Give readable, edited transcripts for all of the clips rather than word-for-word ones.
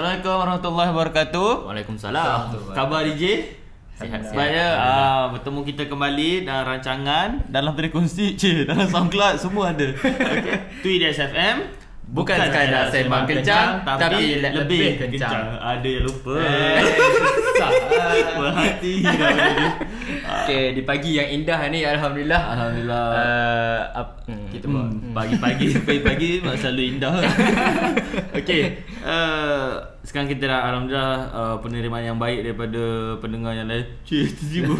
Assalamualaikum warahmatullahi wabarakatuh. Waalaikumsalam. Khabar DJ? Sihat-sihat. Baik ya. Bertemu kita kembali dalam rancangan dalam frekuensi dalam SoundCloud semua ada. Okey. Tui SFM Bukan sekadar sembang kencang, tapi lebih kencang. Ada yang lupa. Berhati dah ni. Okay, di pagi yang indah ni Alhamdulillah. Alhamdulillah. Kita buat Pagi-pagi selalu indah. Okey. Sekarang kita dah alhamdulillah penerimaan yang baik daripada pendengar yang lain. Tiba-tiba.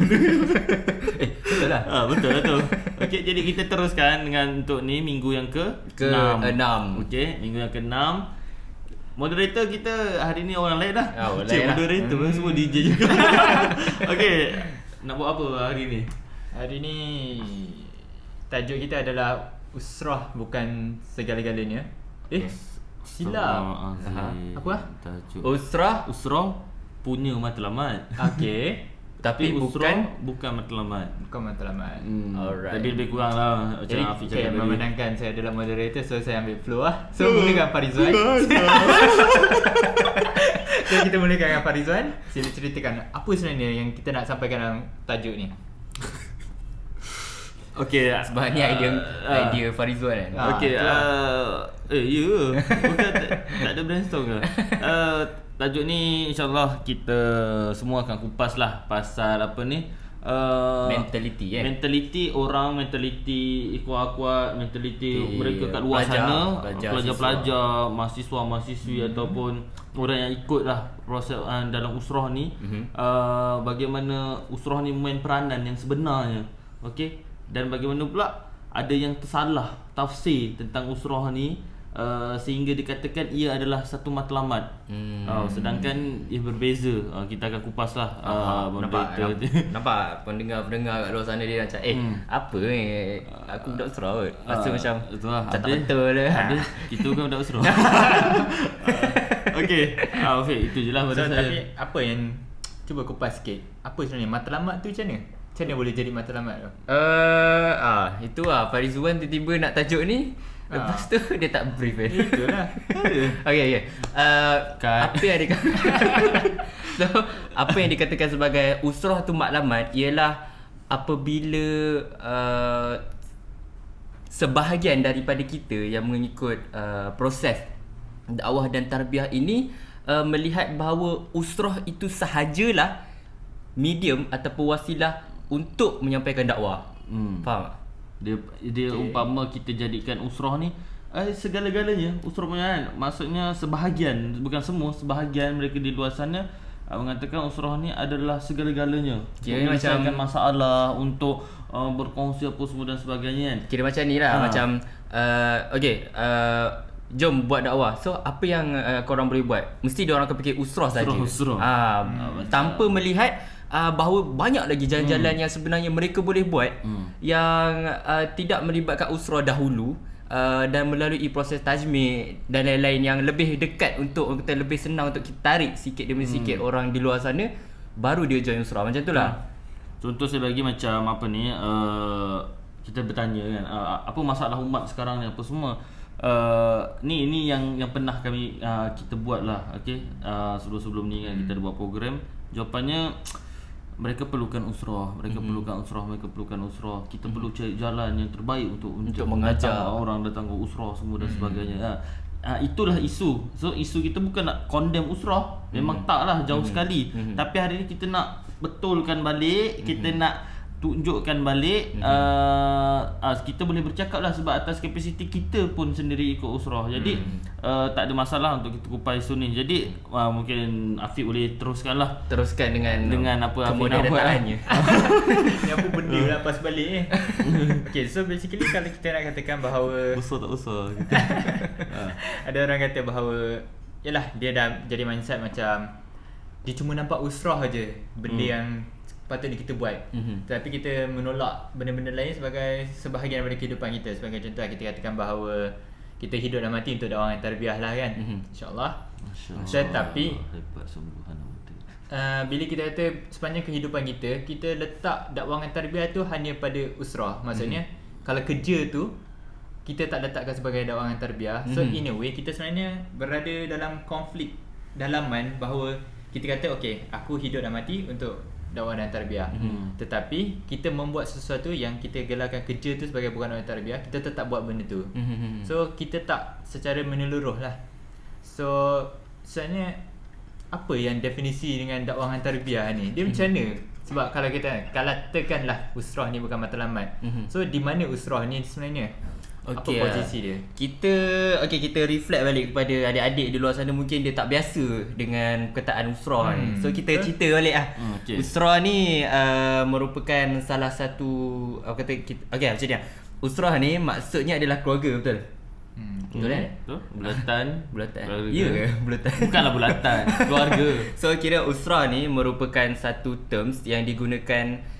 betul lah. Betul lah tu. Okey, jadi kita teruskan dengan untuk ni minggu yang ke-6. Okey, minggu yang ke-6. Moderator kita hari ni orang lain dah. Orang lain lah. Moderator semua DJ juga. Okey, nak buat apa hari ni? Hari ni tajuk kita adalah usrah bukan segala-galanya. Silap. Apa lah? Tajuk Usrah Usrah punya matlamat. Okey. tapi bukan matlamat. Bukan matlamat. Alright. Tapi lebih kurang lah macam Jadi Afiq saya cakap tadi. memandangkan saya adalah moderator, so saya ambil flow lah. So mulakan Farizwan. So kita mulakan dengan Farizwan. Sila ceritakan apa sebenarnya yang kita nak sampaikan dalam tajuk ni. Okey, sebab ni idea Farizwan kan. okey, ya. Bukan tak ada brainstorm ke? Tajuk ni insyaAllah kita semua akan kupas lah pasal apa ni, Mentality kan. Mentality orang, mentality kuat-kuat, mentality mereka kat luar sana, pelajar-pelajar, mahasiswa-mahasiswi ataupun orang yang ikut lah proses dalam usrah ni. Bagaimana usrah ni main peranan yang sebenarnya. Okey, dan bagaimana pula ada yang tersalah tafsir tentang usrah ni, sehingga dikatakan ia adalah satu matlamat. Sedangkan ia berbeza. Kita akan kupas lah. Nampak pendengar-pendengar kat luar sana dia macam apa ni, aku budak usrah kot. Rasa macam tak betul lah. Ada, kita bukan budak usrah. Okey, Afiq, itu je lah pada saya. Tapi apa yang cuba kupas sikit. Apa sebenarnya matlamat tu macam mana? Macam mana boleh jadi matlamat tu? Itu lah Farizwan tiba-tiba nak tajuk ni. Lepas tu dia tak brief kan. Itulah. Okay. Apa yang so, apa yang dikatakan sebagai usrah tu matlamat ialah apabila sebahagian daripada kita yang mengikut proses dakwah dan tarbiyah ini melihat bahawa usrah itu sahajalah medium ataupun wasilah untuk menyampaikan dakwah. Faham tak? Dia umpama kita jadikan usrah ni segala-galanya. Usrah punya kan, maksudnya sebahagian, bukan semua, sebahagian mereka di luar sana mengatakan usrah ni adalah segala-galanya. Kira menyelesaikan masalah, untuk berkongsi apa semua dan sebagainya kan. Kira macam ni lah. Macam jom buat dakwah. So apa yang korang boleh buat? Mesti diorang akan fikir usrah saja. Tanpa melihat bahawa banyak lagi jalan-jalan yang sebenarnya mereka boleh buat yang tidak melibatkan usrah dahulu, dan melalui proses tajmid dan lain-lain yang lebih dekat untuk kita lebih senang untuk kita tarik sikit demi sikit orang di luar sana, baru dia join usrah. Macam tu lah. Contoh saya bagi macam apa ni, kita bertanya kan, apa masalah umat sekarang ni, apa semua. Ni yang pernah kami kita buat lah. Okey, sebelum ni kan kita ada buat program. Jawapannya, mereka perlukan usrah, mereka perlukan usrah. Kita perlu cari jalan yang terbaik untuk mengajar orang datang ke usrah semua dan sebagainya. Itulah isu. So isu kita bukan nak condemn usrah, memang taklah, jauh sekali. Tapi hari ni kita nak betulkan balik, kita nak tunjukkan balik, kita boleh bercakap lah sebab atas kapasiti kita pun sendiri ikut usrah. Jadi tak ada masalah untuk kita kupas isu ni. Jadi mungkin Afiq boleh teruskan dengan apa Afiq nak buat. Ni apa benda lah pas balik ni. Okay, so basically kalau kita nak katakan bahawa usah tak usah ada orang kata bahawa yalah, dia dah jadi mindset macam dia cuma nampak usrah aje benda yang patutnya kita buat. Tapi kita menolak benda-benda lain sebagai sebahagian daripada kehidupan kita. Sebagai contoh, kita katakan bahawa kita hidup dan mati untuk dakwah dan tarbiyah lah kan. InsyaAllah. Tetapi bila kita kata sepanjang kehidupan kita, kita letak dakwah dan tarbiyah tu hanya pada usrah. Maksudnya kalau kerja tu kita tak letakkan sebagai dakwah dan tarbiyah. So in a way kita sebenarnya berada dalam konflik dalaman bahawa kita kata okay, aku hidup dan mati untuk dakwah dan tarbiyah. Tetapi kita membuat sesuatu yang kita gelarkan kerja tu sebagai bukan dakwah dan tarbiyah, kita tetap buat benda tu. So kita tak secara menyeluruh lah. So sebenarnya apa yang definisi dengan dakwah dan tarbiyah ni? Dia macam mana? Sebab kalau kita katakanlah usrah ni bukan matlamat. So di mana usrah ni sebenarnya? Okay, apa posisi dia? Kita reflect balik kepada adik-adik di luar sana, mungkin dia tak biasa dengan perkataan usrah ni. So kita cerita balik lah. Usrah ni merupakan salah satu macam ni. Usrah ni maksudnya adalah keluarga, betul? Betul kan? Betul. Bulatan. Ya ke? Bulatan. Bukanlah bulatan, keluarga. So kira usrah ni merupakan satu terms yang digunakan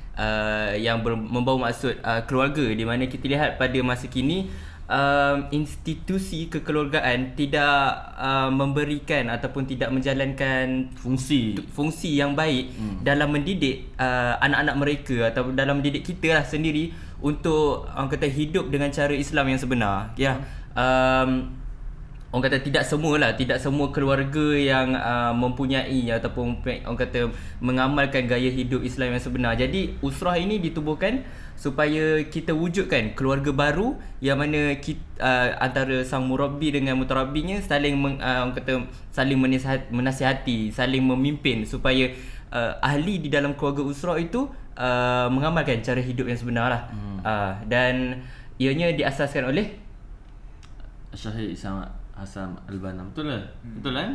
yang membawa maksud keluarga, di mana kita lihat pada masa kini institusi kekeluargaan tidak memberikan ataupun tidak menjalankan fungsi yang baik dalam mendidik anak-anak mereka atau dalam mendidik kita lah sendiri untuk orang kata hidup dengan cara Islam yang sebenar. Orang kata tidak semua keluarga yang mempunyai ataupun orang kata mengamalkan gaya hidup Islam yang sebenar. Jadi usrah ini ditubuhkan supaya kita wujudkan keluarga baru yang mana antara sang murabbi dengan mutarabbinya saling saling menasihati, saling memimpin supaya ahli di dalam keluarga usrah itu mengamalkan cara hidup yang sebenar lah. Dan ianya diasaskan oleh Syahid Hasan Al-Banna. Betul lah? Betul kan?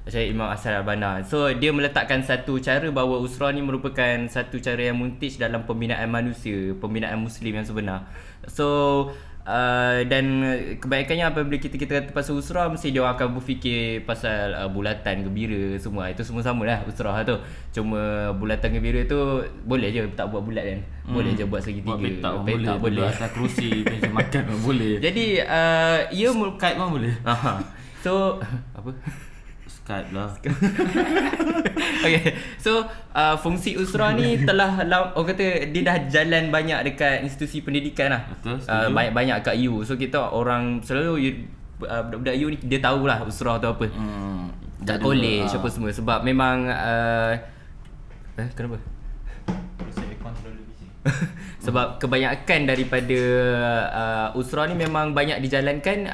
Syahid Imam Hasan Al-Banna. So dia meletakkan satu cara bahawa usrah ni merupakan satu cara yang muntaj dalam pembinaan manusia, pembinaan muslim yang sebenar. So dan kebanyakannya apabila kita kata pasal usrah, mesti dia orang akan berfikir pasal bulatan gembira semua. Itu semua sama lah usrah tu. Cuma bulatan gembira tu boleh je tak buat bulat kan. Boleh je buat segitiga. Petak boleh. Atas kerusi meja makan pun boleh. Jadi ia Skype pun boleh. So apa? Skype lah. Okay. So fungsi usrah ni telah orang kata dia dah jalan banyak dekat institusi pendidikan lah. Betul. Banyak kat U. So kita orang selalu budak-budak U ni dia tahulah usrah tu apa. Kat college apa semua. Sebab memang kenapa? Sebab kebanyakan daripada usrah ni memang banyak dijalankan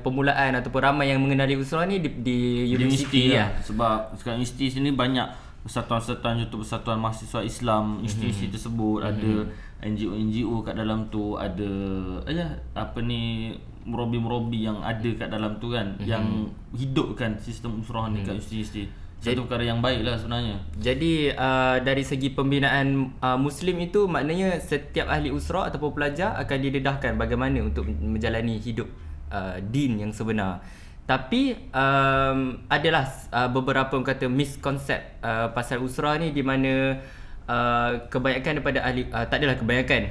permulaan ataupun ramai yang mengenali usrah ni di universiti lah. Sebab sekarang universiti sini banyak persatuan-persatuan contoh persatuan mahasiswa Islam, institusi tersebut ada NGO kat dalam tu, ada murabi-murabi yang ada kat dalam tu kan, yang hidupkan sistem usrah ni kat universiti. Satu perkara yang baik lah sebenarnya. Jadi dari segi pembinaan Muslim itu, maknanya setiap ahli usrah ataupun pelajar akan didedahkan bagaimana untuk menjalani hidup din yang sebenar. Tapi adalah beberapa orang kata miskonsep pasal usrah ni, di mana kebanyakan daripada ahli tak adalah kebanyakan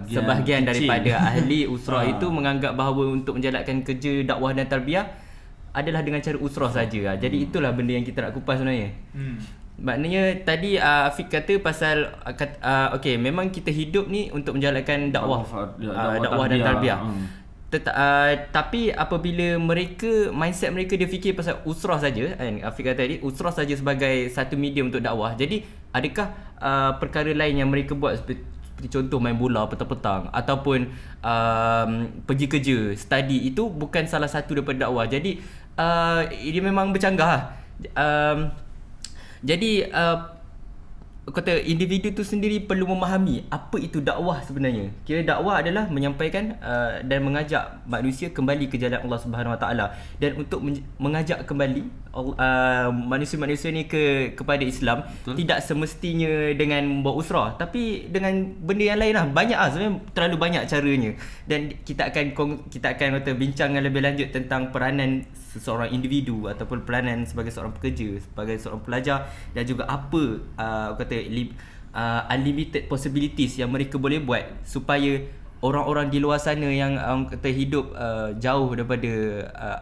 sebahagian daripada ahli usrah itu menganggap bahawa untuk menjalankan kerja dakwah dan tarbiyah adalah dengan cara usrah saja. Jadi itulah benda yang kita nak kupas sebenarnya. Maknanya tadi Afiq kata pasal memang kita hidup ni untuk menjalankan dakwah dan tarbiyah. Tapi apabila mindset mereka dia fikir pasal usrah saja kan, Afiq kata tadi usrah saja sebagai satu medium untuk dakwah. Jadi adakah perkara lain yang mereka buat seperti contoh main bola petang-petang ataupun pergi kerja, study, itu bukan salah satu daripada dakwah. Jadi dia memang bercanggah lah. Jadi kata individu tu sendiri perlu memahami apa itu dakwah sebenarnya. Kira dakwah adalah menyampaikan dan mengajak manusia kembali ke jalan Allah Subhanahu Wa Taala, dan untuk mengajak kembali manusia-manusia ni kepada Islam. Betul. Tidak semestinya dengan membawa usrah, tapi dengan benda yang lain lah. Banyak lah sebenarnya, terlalu banyak caranya. Dan kita akan kata bincang lebih lanjut tentang peranan seseorang individu ataupun peranan sebagai seorang pekerja, sebagai seorang pelajar, dan juga apa unlimited possibilities yang mereka boleh buat supaya orang-orang di luar sana yang kata hidup jauh daripada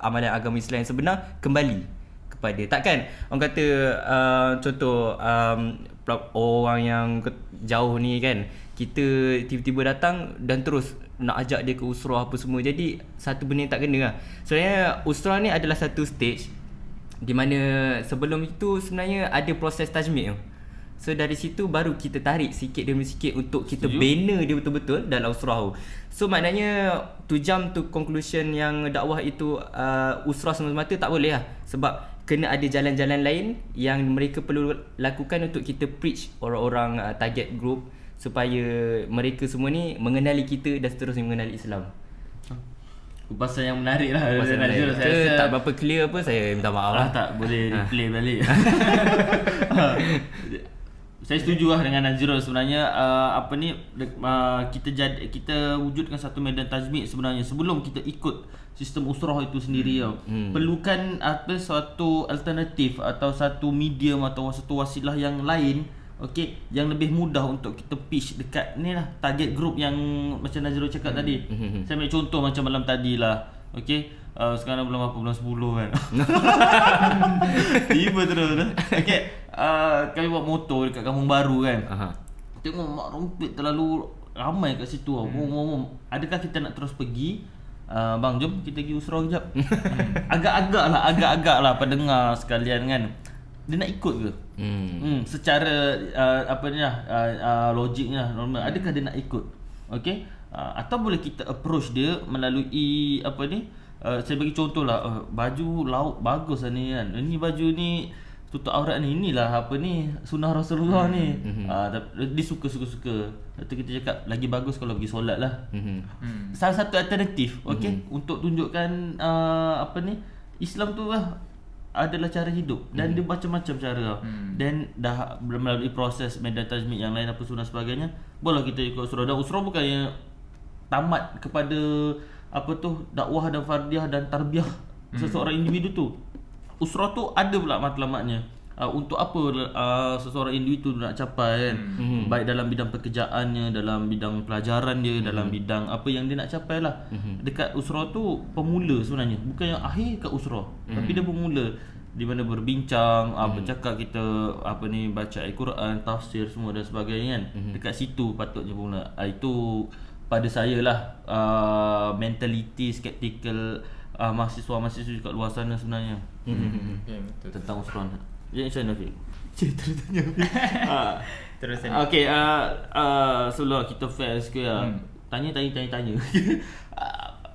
amalan agama Islam yang sebenar kembali kepada. Takkan orang kata contoh orang yang jauh ni kan, kita tiba-tiba datang dan terus nak ajak dia ke usrah apa semua. Jadi satu benda yang tak kena lah. Sebenarnya usrah ni adalah satu stage di mana sebelum itu sebenarnya ada proses tajmid tu. So dari situ baru kita tarik sikit demi sikit untuk kita bina dia betul-betul dalam usrah tu. So maknanya to jump to conclusion yang dakwah itu usrah semata-mata tak boleh lah. Sebab kena ada jalan-jalan lain yang mereka perlu lakukan untuk kita preach orang-orang target group supaya mereka semua ni mengenali kita dan seterusnya mengenali Islam. Pasal yang menarik lah. Pasal menarik. Saya tak berapa clear apa, saya minta maaf lah. Tak boleh replay balik. Saya setuju lah dengan Nazirul sebenarnya. Kita wujudkan satu medan tajmid sebenarnya sebelum kita ikut sistem usrah itu sendiri tau. Perlukan suatu alternatif atau satu medium atau satu wasilah yang lain, okey, yang lebih mudah untuk kita pitch dekat ni lah target group yang macam Nazirul cakap tadi. Saya ambil contoh macam malam tadi lah. Okey, sekarang bulan apa? Bulan 10 kan. Tiba terus dah. Okey, kami buat motor dekat Kampung Baru kan. Tengok mak rompet terlalu ramai kat situ. Adakah kita nak terus pergi? Bang, jom kita pergi usrah kejap. Agak-agak lah pendengar sekalian kan. Dia nak ikut ke? Secara logiknya normal, adakah dia nak ikut? Okey, atau boleh kita approach dia melalui saya bagi contoh lah, baju lauk bagus lah ni kan, ni baju ni tutup aurat ni, inilah sunnah Rasulullah ni. Dia suka-suka. Lepas kita cakap lagi bagus kalau pergi solat lah. Salah satu alternatif, okey, untuk tunjukkan Islam tu lah adalah cara hidup dan dia macam-macam cara. Dan dah melalui proses medan tajmid yang lain apa sunnah sebagainya, boleh kita ikut usrah. Dan usrah bukannya tamat kepada dakwah dan fardiyah dan tarbiyah seseorang individu tu. Usrah tu ada pula matlamatnya. Untuk apa seseorang individu nak capai kan. Baik dalam bidang pekerjaannya, dalam bidang pelajaran dia, dalam bidang apa yang dia nak capai lah. Dekat usrah tu pemula sebenarnya, bukan yang akhir kat usrah. Tapi dia pemula di mana berbincang, bercakap kita baca Al-Quran, tafsir semua dan sebagainya kan. Dekat situ patutnya pula. Itu pada saya lah mentality skeptical mahasiswa-mahasiswa kat luar sana sebenarnya. Betul. Tentang usrah. Ya, macam mana Fiq? Tanya Fiq. Terus ni. Okey, sebelum kita fair sikit lah. Tanya.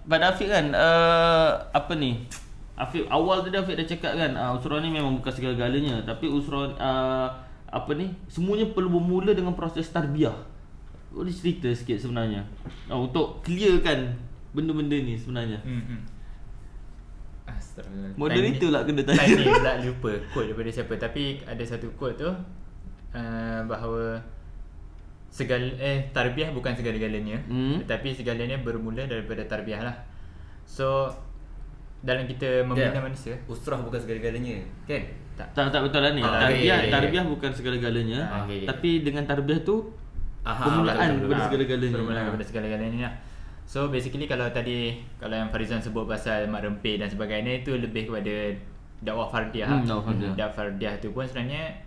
Pada Afiq kan, Afiq awal tadi Afiq dah cakap kan, usrah ni memang bukan segala-galanya, tapi usrah semuanya perlu bermula dengan proses tarbiyah. Boleh cerita sikit sebenarnya untuk clearkan benda-benda ni sebenarnya. Moderator lah kena tanya. Time ni pula lupa quote daripada siapa, tapi ada satu quote tu bahawa tarbiyah bukan segala-galanya, tetapi segalanya bermula daripada tarbiyah lah. So dalam kita membina manusia, usrah bukan segala-galanya, kan? Tak betul lah ni. Tarbiyah bukan segala-galanya, tapi dengan tarbiyah tu permulaan kepada segala-galanya. Permulaan kepada segala-galanya lah. So basically kalau yang Farizan sebut pasal mak rempit dan sebagainya, itu lebih kepada dakwah fardiyah. Dakwah fardiyah tu pun sebenarnya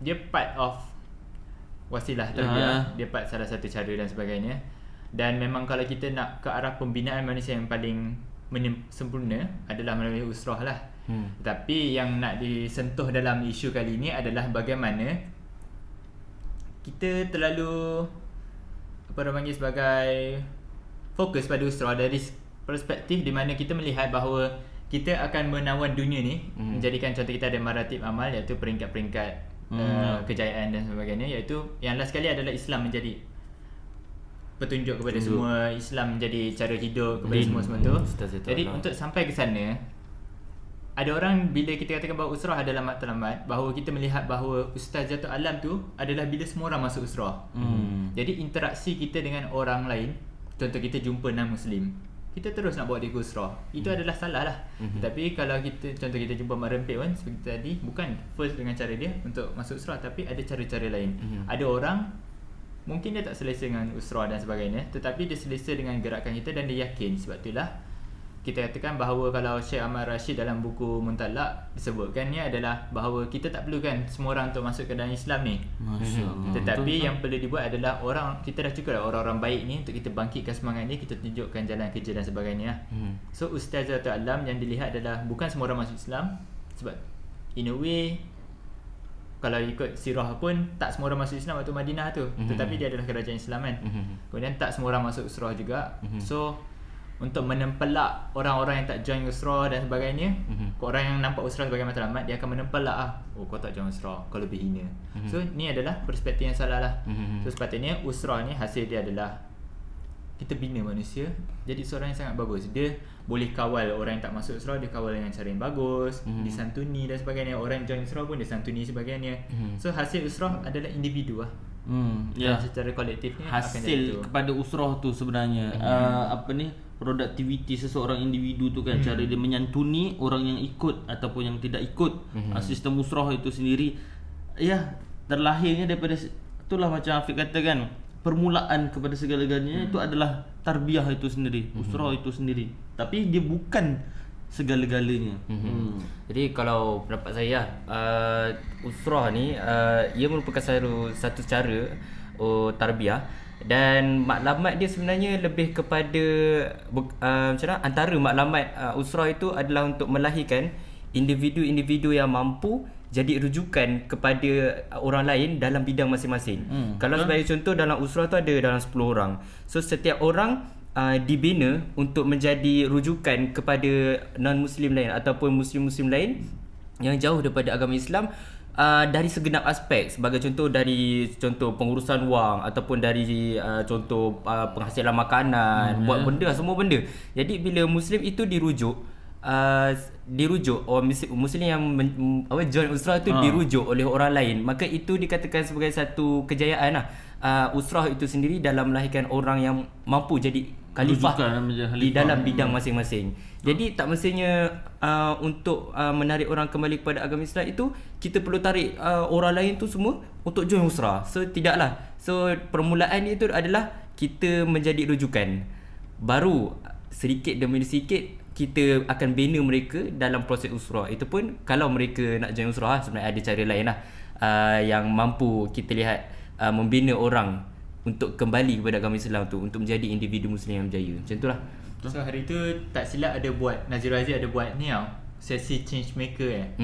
dia part of wasilah tarbiyah. Dia part salah satu cara dan sebagainya. Dan memang kalau kita nak ke arah pembinaan manusia yang paling sempurna adalah melalui usrah lah. Tapi yang nak disentuh dalam isu kali ini adalah bagaimana kita terlalu sebagai fokus pada usrah dari perspektif di mana kita melihat bahawa kita akan menawan dunia ni, menjadikan contoh kita ada maratib amal, iaitu peringkat-peringkat kejayaan dan sebagainya, iaitu yang last sekali adalah Islam menjadi petunjuk kepada semua, Islam menjadi cara hidup kepada semua tu. Jadi untuk sampai ke sana, ada orang bila kita katakan bahawa usrah adalah matlamat, bahawa kita melihat bahawa Ustazatul Alam tu adalah bila semua orang masuk usrah. Jadi interaksi kita dengan orang lain, contoh kita jumpa non-Muslim, kita terus nak bawa dia ke usrah, itu adalah salah lah. Tapi kalau contoh kita jumpa mak rempit kan, seperti tadi, bukan first dengan cara dia untuk masuk usrah, tapi ada cara-cara lain. Ada orang mungkin dia tak selesa dengan usrah dan sebagainya, tetapi dia selesa dengan gerakan kita dan dia yakin. Sebab itulah kita katakan bahawa kalau Syekh Ahmad Rashid dalam buku Muntalaq disebutkannya adalah bahawa kita tak perlukan semua orang untuk masuk ke dalam Islam ni. Tetapi yang perlu dibuat adalah kita dah cukup orang-orang baik ni untuk kita bangkitkan semangat ni, kita tunjukkan jalan kerja dan sebagainya. So Ustazatul Alam yang dilihat adalah bukan semua orang masuk Islam, Sebab in a way kalau ikut sirah pun tak semua orang masuk Islam waktu Madinah tu, tetapi dia adalah kerajaan Islam kan. Kemudian tak semua orang masuk usrah juga. So untuk menempelak orang-orang yang tak join usrah dan sebagainya, orang yang nampak usrah sebagai matlamat, dia akan menempelak oh kau tak join usrah, kau lebih hina. So ni adalah perspektif yang salah lah. So sepatutnya usrah ni hasil dia adalah kita bina manusia jadi seorang yang sangat bagus. Dia boleh kawal orang yang tak masuk usrah, dia kawal dengan cara yang bagus, disantuni dan sebagainya. Orang yang join usrah pun disantuni sebagainya. So hasil usrah adalah individu lah. Dan secara kolektifnya hasil kepada usrah tu sebenarnya produktiviti seseorang individu tu kan, cara dia menyantuni orang yang ikut ataupun yang tidak ikut sistem usrah itu sendiri, terlahirnya daripada itulah macam Afiq kata kan, permulaan kepada segala-galanya itu adalah tarbiyah itu sendiri, usrah itu sendiri, tapi dia bukan segala-galanya. Jadi kalau pendapat saya usrah ni ia merupakan satu cara tarbiyah, dan maklumat dia sebenarnya lebih kepada macam mana, antara maklumat usrah itu adalah untuk melahirkan individu-individu yang mampu jadi rujukan kepada orang lain dalam bidang masing-masing. Kalau sebagai contoh, dalam usrah tu ada dalam 10 orang. So setiap orang dibina untuk menjadi rujukan kepada non-muslim lain ataupun muslim-muslim lain yang jauh daripada agama Islam, dari segenap aspek. Sebagai contoh, dari contoh pengurusan wang, ataupun dari contoh penghasilan makanan, buat benda, semua benda. Jadi bila muslim itu dirujuk orang muslim yang join usrah tu dirujuk oleh orang lain, maka itu dikatakan sebagai satu kejayaan lah. Usrah itu sendiri dalam melahirkan orang yang mampu jadi khalifah di dalam bidang masing-masing. Jadi tak mestinya untuk menarik orang kembali kepada agama Islam itu kita perlu tarik orang lain tu semua untuk join usrah. So tidaklah. So permulaan itu adalah kita menjadi rujukan, baru sedikit demi sedikit kita akan bina mereka dalam proses usrah. Itu pun kalau mereka nak join usrah, sebenarnya ada cara lain lah yang mampu kita lihat membina orang untuk kembali kepada agama Islam tu, untuk menjadi individu muslim yang berjaya. Macam tu lah. So hari tu tak silap ada buat, Nazirul Aziz ada buat ni tau, sesi change maker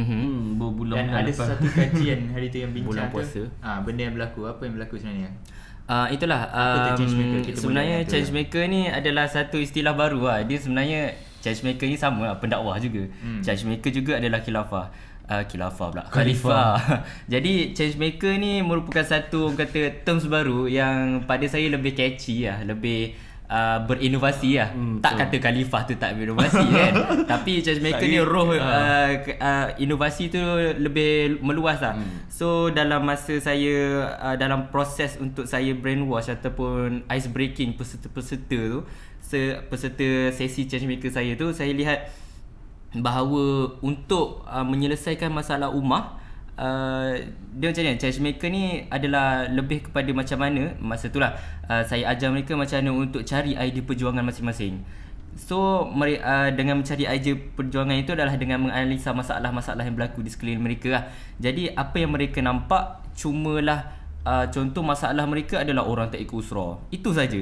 berbulan. Dan ada satu kajian hari tu yang bincang bulan puasa. benda yang berlaku. Apa yang berlaku sebenarnya? Itulah change maker? sebenarnya change maker ni adalah satu istilah baru lah. Dia sebenarnya change maker ni sama lah, pendakwah juga. Change maker juga adalah khilafah. Khalifah. Jadi change maker ni merupakan satu kata terms baru yang pada saya lebih catchy lah, lebih berinovasi lah. Tak kata khalifah tu tak berinovasi kan. Tapi change maker ni roh inovasi tu lebih meluas lah. So dalam masa saya dalam proses untuk saya brainwash ataupun ice breaking peserta-peserta tu, peserta sesi change maker saya tu, saya lihat bahawa untuk menyelesaikan masalah ummah, dia macam ni, change maker ni adalah lebih kepada macam mana masa tu lah saya ajar mereka macam mana untuk cari idea perjuangan masing-masing. So dengan mencari idea perjuangan itu adalah dengan menganalisa masalah-masalah yang berlaku di sekeliling mereka lah. Jadi apa yang mereka nampak cumalah contoh masalah mereka adalah orang tak ikut usrah, itu saja.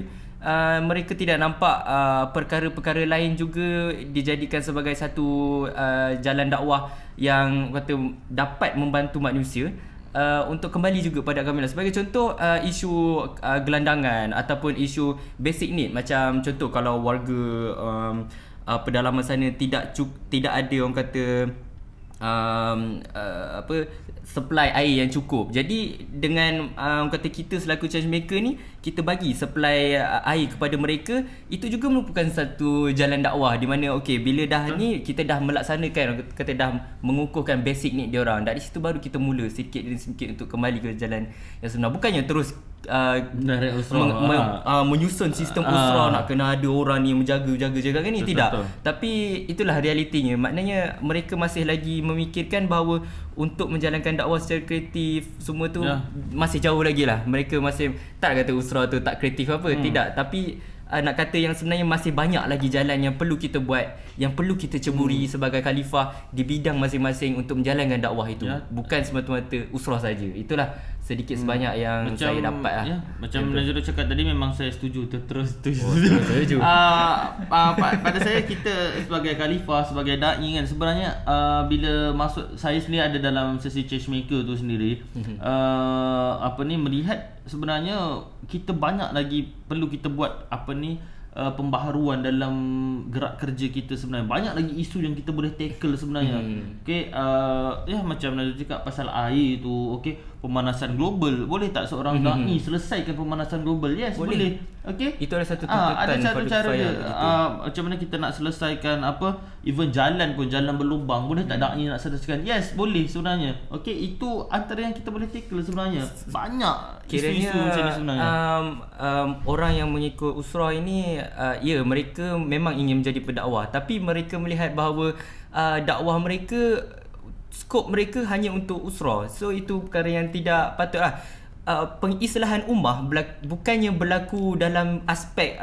Mereka tidak nampak perkara-perkara lain juga dijadikan sebagai satu jalan dakwah yang kata dapat membantu manusia untuk kembali juga pada agama Islam. Sebagai contoh isu gelandangan ataupun isu basic need, macam contoh kalau warga pedalaman sana tidak ada orang kata supply air yang cukup. Jadi dengan kata kita selaku change maker ni, kita bagi supply air kepada mereka, itu juga merupakan satu jalan dakwah di mana bila dah ni kita dah melaksanakan, kata dah mengukuhkan basic need dia orang, dari situ baru kita mula sikit demi sikit untuk kembali ke jalan yang sebenar. Bukannya terus menyusun sistem usrah, nak kena ada orang ni menjaga kan ni, tidak. Tapi itulah realitinya. Maknanya mereka masih lagi memikirkan bahawa untuk menjalankan dakwah secara kreatif semua tu masih jauh lagi lah. Mereka masih tak kata usrah tu tak kreatif apa, tidak. Tapi nak kata yang sebenarnya masih banyak lagi jalan yang perlu kita buat, yang perlu kita ceburi sebagai khalifah di bidang masing-masing untuk menjalankan dakwah itu. Bukan semata-mata usrah saja. Itulah sedikit sebanyak yang saya dapat lah. Macam Najrul cakap tadi, memang saya setuju, terus setuju. Pada saya, kita sebagai khalifah, sebagai da'i kan, sebenarnya bila masuk, saya sendiri ada dalam sesi changemaker tu sendiri, melihat sebenarnya kita banyak lagi perlu kita buat pembaharuan dalam gerak kerja kita sebenarnya. Banyak lagi isu yang kita boleh tackle sebenarnya. Okey, macam Najul cakap pasal air tu, okey, pemanasan global. Boleh tak seorang da'i selesaikan pemanasan global? Yes, boleh. Okey. Itu ada satu tuntutan. Ada satu cara dia. Macam mana kita nak selesaikan even jalan pun, jalan berlubang, boleh tak da'i nak selesaikan? Yes, boleh sebenarnya. Okey, itu antara yang kita boleh tackle sebenarnya. Banyak isu-isu macam ni sebenarnya. Orang yang mengikut usrah ini, mereka memang ingin menjadi pendakwah, tapi mereka melihat bahawa dakwah mereka, skop mereka hanya untuk usrah. So itu perkara yang tidak patutlah. Pengislahan ummah bukannya berlaku dalam aspek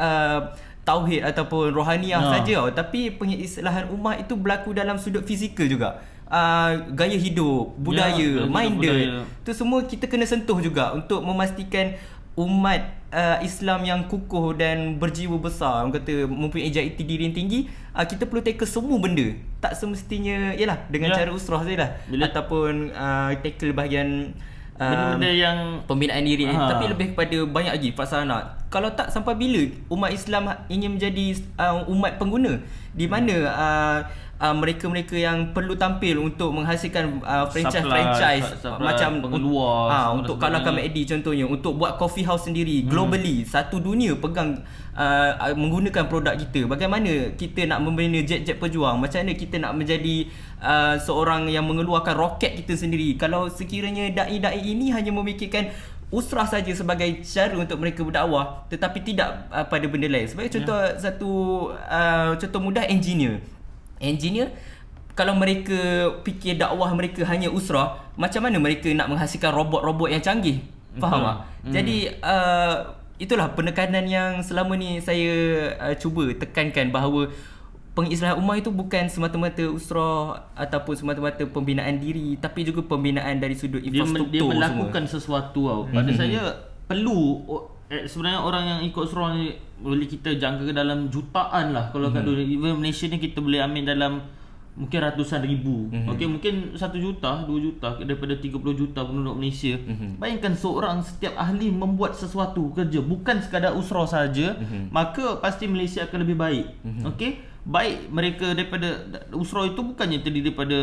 tauhid ataupun rohaniah saja, tapi pengislahan ummah itu berlaku dalam sudut fizikal juga. Gaya hidup, budaya, minded, tu semua kita kena sentuh juga untuk memastikan umat Islam yang kukuh dan berjiwa besar, orang kata mempunyai jati diri yang tinggi. Kita perlu tackle semua benda. Tak semestinya dengan cara usrah sajalah, ataupun tackle bahagian benda-benda yang pembinaan diri, tapi lebih kepada banyak lagi prasarana. Kalau tak, sampai bila umat Islam ingin menjadi umat pengguna, di mana mereka-mereka yang perlu tampil untuk menghasilkan franchise macam pengeluar, untuk kalahkan McD contohnya, untuk buat coffee house sendiri globally, satu dunia pegang menggunakan produk kita. Bagaimana kita nak membina jet-jet pejuang, macam mana kita nak menjadi seorang yang mengeluarkan roket kita sendiri. Kalau sekiranya da'i-da'i ini hanya memikirkan usrah saja sebagai cara untuk mereka berdakwah, tetapi tidak pada benda lain. Sebagai contoh, contoh mudah, engineer, kalau mereka fikir dakwah mereka hanya usrah, macam mana mereka nak menghasilkan robot-robot yang canggih? Faham tak? Jadi itulah penekanan yang selama ni saya cuba tekankan, bahawa pengislahan ummah itu bukan semata-mata usrah ataupun semata-mata pembinaan diri, tapi juga pembinaan dari sudut infrastruktur. Dia melakukan semua sesuatu. Pada saya perlu sebenarnya orang yang ikut usrah ni boleh kita jangka ke dalam jutaan lah. Kalau kat dunia, even Malaysia ni kita boleh ambil dalam mungkin ratusan ribu. Okey, mungkin 1 juta, 2 juta daripada 30 juta penduduk Malaysia. Bayangkan seorang setiap ahli membuat sesuatu kerja, bukan sekadar usrah saja, maka pasti Malaysia akan lebih baik. Okey, baik mereka daripada usrah itu bukannya terdiri daripada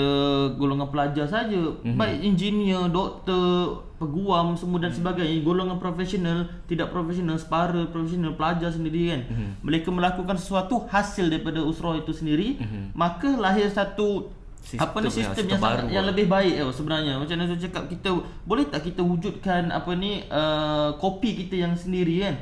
golongan pelajar saja, baik engineer, doktor, peguam semua dan sebagainya, golongan profesional, tidak profesional, separa profesional, pelajar sendiri kan. Mereka melakukan sesuatu hasil daripada usrah itu sendiri, maka lahir satu sistem yang lebih baik sebenarnya. Macam mana saya cakap, kita boleh tak kita wujudkan kopi kita yang sendiri kan,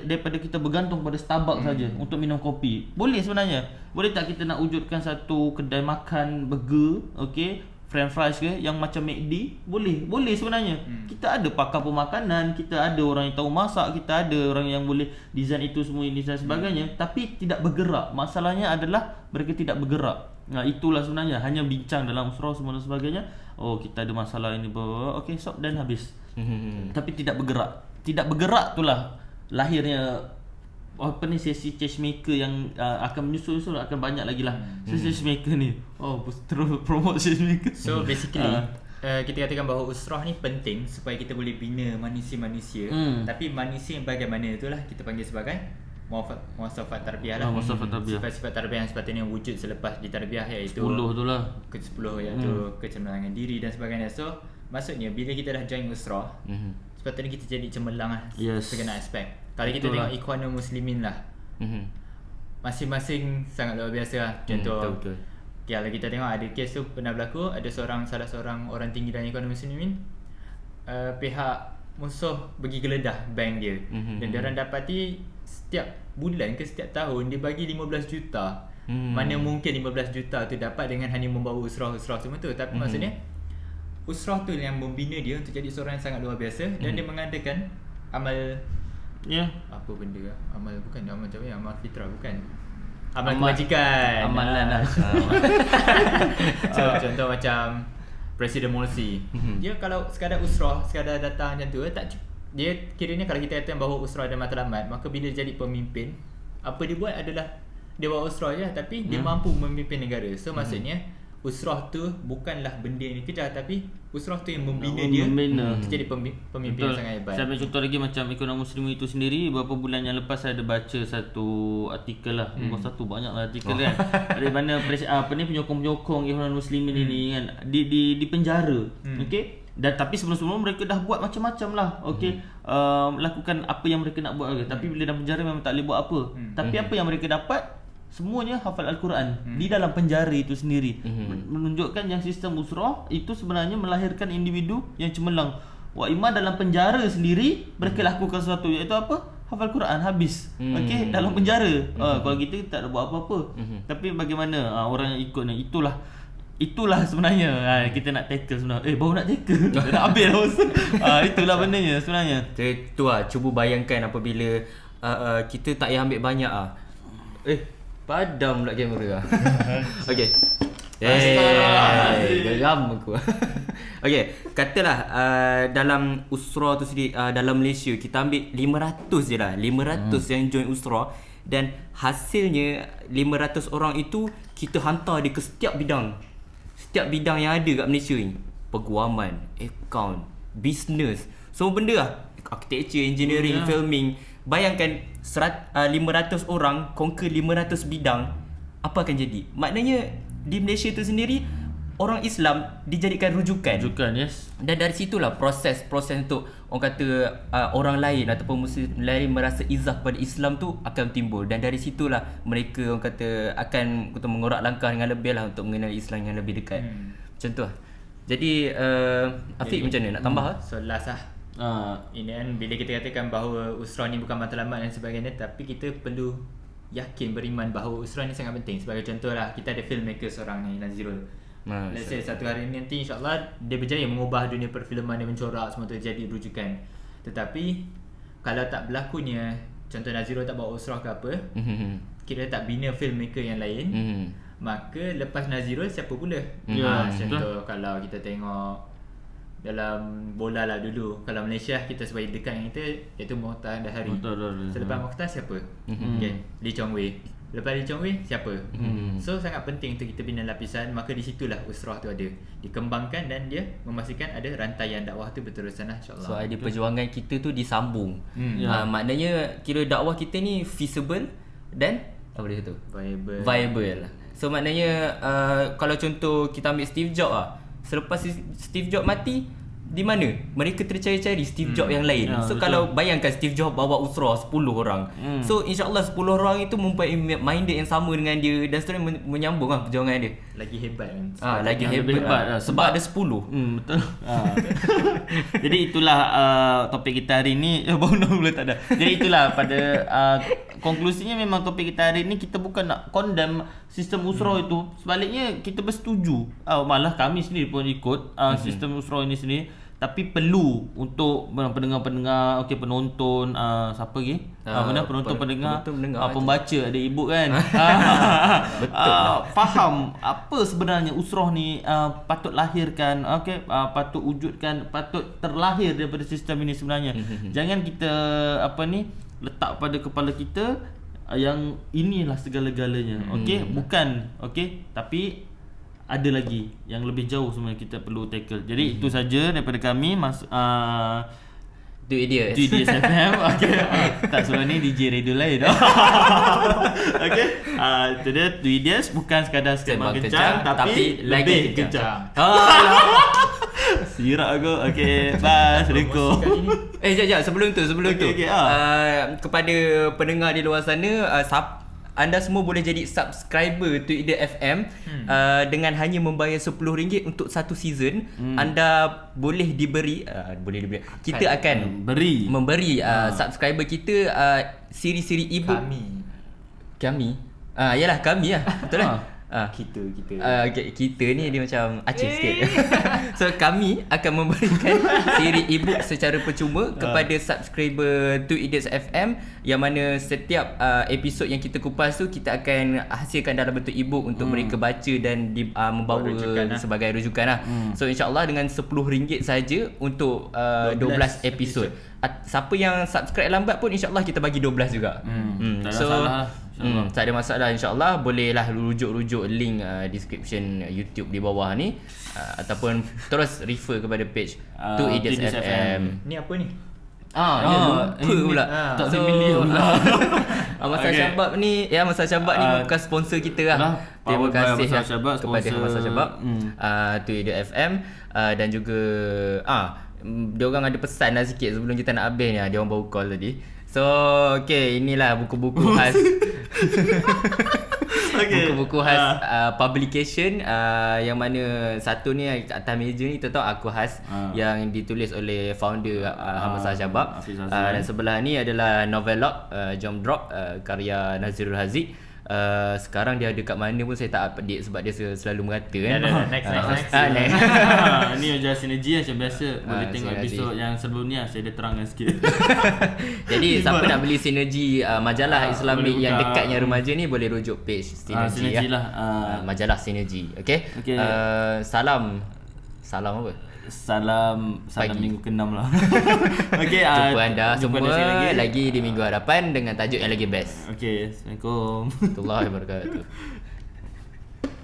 daripada kita bergantung pada Starbucks saja untuk minum kopi. Boleh sebenarnya. Boleh tak kita nak wujudkan satu kedai makan burger, okey, french fries ke yang macam McD? Boleh sebenarnya. Kita ada pakar pemakanan, kita ada orang yang tahu masak, kita ada orang yang boleh design itu semua ini dan sebagainya, tapi tidak bergerak. Masalahnya adalah mereka tidak bergerak. Nah, itulah sebenarnya, hanya bincang dalam usrah semua dan sebagainya. Oh, kita ada masalah ini, okey, stop dan habis. Tapi tidak bergerak. Tidak bergerak itulah lahirnya sesi changemaker yang akan menyusul akan banyak lagi lah. Sesi changemaker ni terus promote changemaker. So basically kita katakan bahawa usrah ni penting supaya kita boleh bina manusia-manusia. Tapi manusia yang bagaimana itulah kita panggil sebagai muasafat tarbiyah lah. Sifat-sifat tarbiyah yang sepatutnya wujud selepas ditarbiyah, iaitu 10 tu lah. Ke-10 iaitu kecemerlangan diri dan sebagainya. So maksudnya bila kita dah join usrah, sepatutnya kita jadi cemerlang lah, segenap aspek. Kalau kita tengok Ikhwanul Muslimin lah, masing-masing sangat luar biasa lah. Contoh, kalau kita tengok ada kes tu pernah berlaku, ada salah seorang orang tinggi dalam Ikhwanul Muslimin, pihak musuh pergi geledah bank dia, dan diorang dapati setiap bulan ke setiap tahun dia bagi 15 juta. Mana mungkin 15 juta tu dapat dengan hanya membawa usrah semua tu. Tapi maksudnya usrah tu yang membina dia untuk jadi seorang yang sangat luar biasa, dan dia mengadakan amal Ya. Apa benda lah? Amal bukan, amal macam ni, amal fitrah bukan. Amal kebajikan. Amalan lah. Contoh macam Presiden Morsi. Dia kalau sekadar usrah, sekadar datang macam tu, dia kiranya kalau kita kata bahawa usrah ada matlamat, maka bila dia jadi pemimpin, apa dia buat adalah dia buat usrah je, tapi dia mampu memimpin negara. So maksudnya usrah tu bukanlah benda yang dikejar, tapi usrah tu yang membina dia jadi pemimpin yang sangat hebat. Saya ambil contoh lagi macam ekonomi muslim itu sendiri. Beberapa bulan yang lepas saya ada baca satu artikel lah, bukan satu, banyak lah artikel kan, dari mana penyokong-penyokong ekonomi muslimin ini kan di penjara. Okey. Dan tapi sebelum-sebelum mereka dah buat macam-macam lah. Okey. Lakukan apa yang mereka nak buat. Tapi bila dalam penjara memang tak boleh buat apa. Tapi apa yang mereka dapat, semuanya hafal Al-Quran di dalam penjara itu sendiri. Menunjukkan yang sistem usrah itu sebenarnya melahirkan individu yang cemerlang. Wa imma dalam penjara sendiri mereka lakukan sesuatu, iaitu apa? Hafal Quran habis. Okey, dalam penjara. Kalau kita tak ada buat apa-apa. Tapi bagaimana orang yang ikut ni, itulah sebenarnya kita nak tackle sebenarnya. Baru nak tackle dah nak habis dah. Itulah bendanya sebenarnya. Itu lah, cuba bayangkan apabila kita tak payah ambil banyak padam pula kamera lah. Okey. Geram aku. Okey, katalah dalam usrah tu sendiri, dalam Malaysia kita ambil 500 je lah. 500 yang join usrah, dan hasilnya 500 orang itu kita hantar dia ke setiap bidang. Setiap bidang yang ada kat Malaysia ni. Peguaman, account, business, semua benda lah. Architecture, engineering, filming. Bayangkan 500 orang conquer 500 bidang, apa akan jadi? Maknanya di Malaysia tu sendiri orang Islam dijadikan rujukan. Yes. Dan dari situlah proses untuk orang kata orang lain ataupun muslim lain merasa izah kepada Islam tu akan timbul. Dan dari situlah mereka orang kata akan mengorak langkah dengan lebih lah untuk mengenali Islam yang lebih dekat. Macam tu lah. Jadi Afiq macam mana nak tambah? So last lah. Ini kan bila kita katakan bahawa usrah ni bukan matlamat dan sebagainya, tapi kita perlu yakin, beriman bahawa usrah ni sangat penting. Sebagai contoh lah, kita ada filmmaker seorang ni, Nazirul. Let's say satu hari ni nanti insyaAllah dia berjaya mengubah dunia perfilman, dia mencorak semua tu jadi rujukan. Tetapi kalau tak berlakunya, contoh Nazirul tak bawa usrah ke apa, kita tak bina filmmaker yang lain, maka lepas Nazirul siapa pula? Contoh kalau kita tengok dalam bola lah dulu, kalau Malaysia kita sebagai dekat yang kita, iaitu Mokhtar Dahari. Selepas Mokhtar siapa? Okay, Lee Chong Wei. Lepas Lee Chong Wei siapa? So sangat penting untuk kita bina lapisan. Maka di situlah usrah tu ada dikembangkan dan dia memastikan ada rantaian dakwah tu berterusan lah, insyaAllah. So ada perjuangan kita tu disambung. Maknanya kira dakwah kita ni feasible dan apa dia tu? Viable. So maknanya kalau contoh kita ambil Steve Jobs lah. Selepas Steve Jobs mati, di mana mereka tercari-cari Steve Jobs yang lain. So kalau bayangkan Steve Jobs bawa usrah 10 orang. So insya-Allah 10 orang itu mempunyai minded yang sama dengan dia, dan seterusnya menyambung lah perjuangan dia. Lagi hebat kan. Lagi hebat sebab ada 10. Betul. Jadi itulah topik kita hari ni. Baru boleh tak ada. Jadi itulah pada konklusinya memang topik kita hari ni, kita bukan nak condemn sistem usrah itu. Sebaliknya kita bersetuju. Malah kami sendiri pun ikut sistem usrah ini sendiri. Tapi perlu untuk pendengar-pendengar, penonton, siapa lagi? Penonton-pendengar, pembaca, ada ibu kan. Faham apa sebenarnya usrah ni patut lahirkan, patut wujudkan, patut terlahir daripada sistem ini sebenarnya. Jangan kita letak pada kepala kita yang inilah segala-galanya. Bukan. Tapi ada lagi yang lebih jauh sebenarnya kita perlu tackle. Jadi itu saja daripada kami, Tu Idiots FM. Tak, sebelum ni DJ radio lain. Itu dia Tu Idiots, bukan sekadar sembang kencang tapi lebih kencang. Sirak aku. Bye. Assalamualaikum. Sekejap sebelum tu kepada pendengar di luar sana, anda semua boleh jadi subscriber Tu Idiots FM dengan hanya membayar RM10 untuk satu season. Anda boleh diberi kita akan memberi subscriber kita siri-siri ebook kami. Yalah kami lah. Betul lah. Kita ni dia macam acih sikit. So kami akan memberikan siri e-book secara percuma kepada subscriber 2 Idiots FM, yang mana setiap episod yang kita kupas tu kita akan hasilkan dalam bentuk e-book untuk mereka baca dan membawa sebagai rujukan lah. So insyaAllah dengan RM10 saja untuk 12 episod. Siapa yang subscribe lambat pun insyaAllah kita bagi 12 juga. Tak ada masalah, insyaAllah. Bolehlah rujuk-rujuk link description YouTube di bawah ni, ataupun terus refer kepada page 2 Idiots FM. Ni apa ni? Lupa pula. Tak familiar pula. Masa Syabab ni, Masa Syabab ni bukan sponsor kita lah. Terima kasih kepada Masa Syabab, 2 Idiots FM, dan juga dia orang ada pesan lah sikit sebelum kita nak habis ni. Dia orang baru call tadi. So, inilah buku-buku khas buku-buku khas publication, yang mana satu ni atas meja ni tahu aku khas, yang ditulis oleh founder Hamzah Syabab, dan sebelah ni adalah Novelog Jom Drop, karya Nazirul Haziq. Sekarang dia ada kat mana pun saya tak update sebab dia selalu merata kan. Next. Ni macam sinergi macam biasa. Boleh tengok sinergi. episod yang sebelum ni saya dah terangkan sikit. Jadi siapa nak beli sinergi majalah Islamik yang buka. dekatnya remaja ni boleh rujuk page sinergi sinergi lah. Majalah sinergi. Okay? Salam apa? Salam minggu ke-6 lah. Jumpa anda jumpa semua lagi di minggu hadapan dengan tajuk yang lagi best. Assalamualaikum Warahmatullahi wabarakatuh.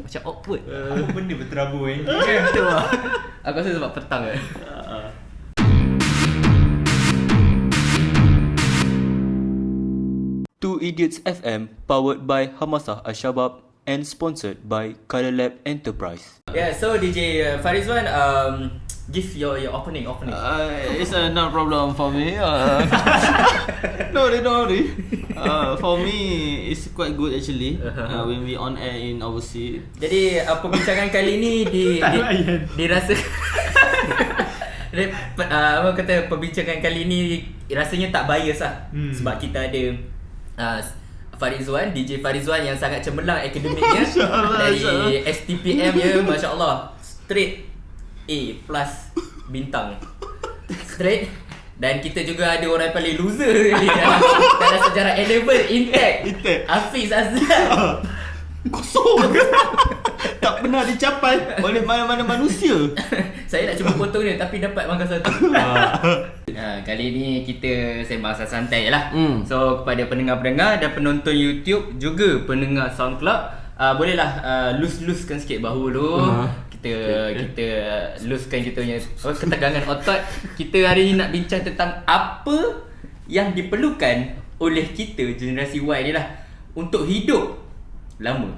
Macam awkward. Apa benda berterabur ni? Betul lah. Aku rasa sebab petang kan. Two Idiots FM, powered by Hamzah Syabab and sponsored by Colour Lab Enterprise. So DJ Farizwan, give your opening. It's no problem for me. No worry. For me, it's quite good actually. When we on air in overseas. Jadi perbincangan kali ni dirasa apa kata, perbincangan kali ni rasanya tak bias lah. Sebab kita ada Farizwan, DJ Farizwan yang sangat cemerlang akademiknya dari STPM ya, Masya Allah, straight A plus bintang, straight. Dan kita juga ada orang paling loser ni dalam sejarah A-level, Intek, Hafiz Azlan. Kosong. Tak pernah dicapai oleh mana-mana manusia. Saya nak cuba potong dia tapi dapat makan satu. Kali ni kita sembang santai je lah. So kepada pendengar-pendengar dan penonton YouTube, juga pendengar SoundCloud, bolehlah loose-loosekan sikit bahu dulu. Kita loosekan kita punya ketegangan otot. Kita hari ni nak bincang tentang apa yang diperlukan oleh kita generasi Y ni lah untuk hidup lama.